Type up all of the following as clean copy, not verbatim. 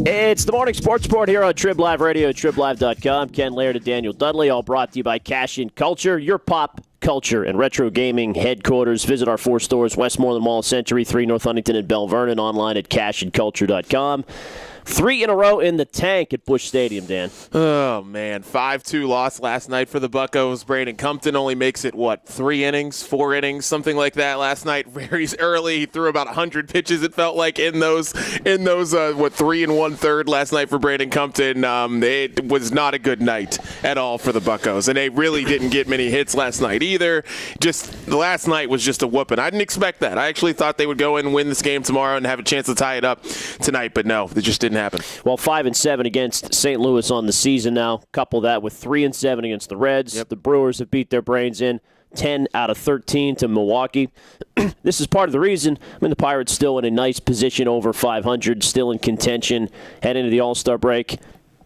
It's the Morning Sports Report here on TribLIVE Radio, TribLIVE.com. Ken Laird and Daniel Dudley, all brought to you by Cash In Culture, your pop culture and retro gaming headquarters. Visit our 4 stores, Westmoreland Mall, Century, 3 North Huntington, and Bell Vernon, online at cashandculture.com. 3 in a row in the tank at Busch Stadium, Dan. Oh, man. 5-2 loss last night for the Buccos. Braden Compton only makes it, 3 innings, 4 innings, something like that last night. Very early. He threw about 100 pitches, it felt like, in those 3 1/3 last night for Braden Compton. It was not a good night at all for the Buccos, and they really didn't get many hits last night either. Just last night was just a whooping. I didn't expect that. I actually thought they would go in and win this game tomorrow and have a chance to tie it up tonight, but no, it just didn't happen. Well, 5-7 against St. Louis on the season now. Couple that with 3-7 against the Reds. Yep. The Brewers have beat their brains in 10 out of 13 to Milwaukee. This is part of the reason. The Pirates still in a nice position over 500, still in contention, head into the All-Star break.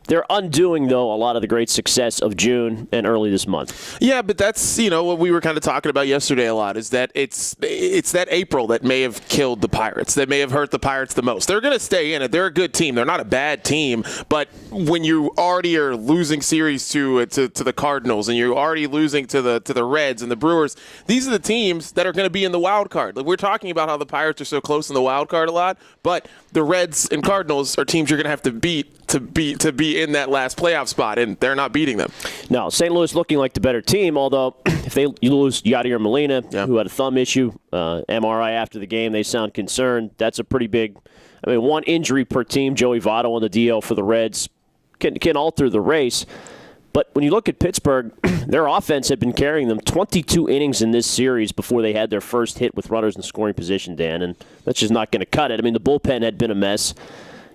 They're undoing, though, a lot of the great success of June and early this month. Yeah, but that's, what we were kind of talking about yesterday a lot, is that it's that April that may have killed the Pirates, that may have hurt the Pirates the most. They're going to stay in it. They're a good team. They're not a bad team. But when you already are losing series to the Cardinals and you're already losing to the Reds and the Brewers, these are the teams that are going to be in the wild card. Like, we're talking about how the Pirates are so close in the wild card a lot, but the Reds and Cardinals are teams you're going to have to beat to be in that last playoff spot, and they're not beating them. No, St. Louis looking like the better team, although if you lose Yadier Molina, who had a thumb issue, MRI after the game, they sound concerned. That's a pretty big, one injury per team. Joey Votto on the DL for the Reds can alter the race. But when you look at Pittsburgh, their offense had been carrying them 22 innings in this series before they had their first hit with runners in scoring position, Dan, and that's just not going to cut it. The bullpen had been a mess.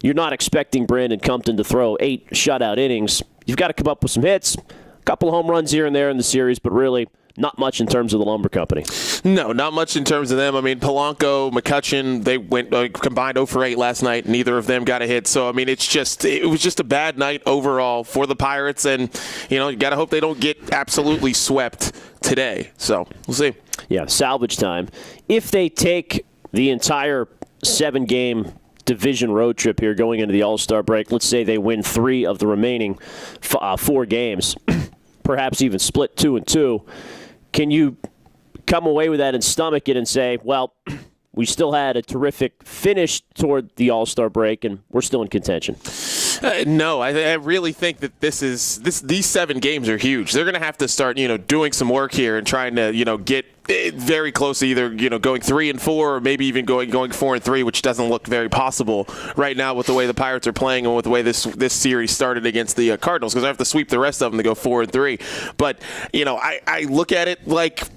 You're not expecting Brandon Compton to throw 8 shutout innings. You've got to come up with some hits, a couple of home runs here and there in the series, but really not much in terms of the Lumber Company. No, not much in terms of them. Polanco, McCutchen, they went combined 0 for 8 last night. Neither of them got a hit. So, it was just a bad night overall for the Pirates. And, you got to hope they don't get absolutely swept today. So, we'll see. Yeah, salvage time. If they take the entire 7-game division road trip here going into the All-Star break, let's say they win 3 of the remaining 4 games, perhaps even split 2-2, can you come away with that and stomach it and say, well, we still had a terrific finish toward the All-Star break and we're still in contention? No, I really think that these 7 games are huge. They're going to have to start, doing some work here and trying to, get very close to either, going 3-4 or maybe even going 4-3, which doesn't look very possible right now with the way the Pirates are playing and with the way this series started against the Cardinals, because I have to sweep the rest of them to go 4-3. But, I look at it like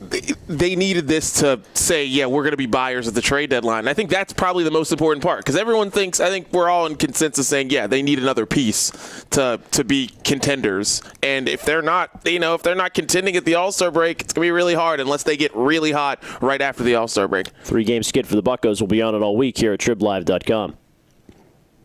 they needed this to say, yeah, we're going to be buyers at the trade deadline. And I think that's probably the most important part, because everyone thinks, I think we're all in consensus saying, yeah, they need another piece to be contenders. And if they're not, if they're not contending at the All-Star break, it's going to be really hard unless they get really hot right after the All-Star break. 3-game skid for the Buccos will be on it all week here at TribLIVE.com.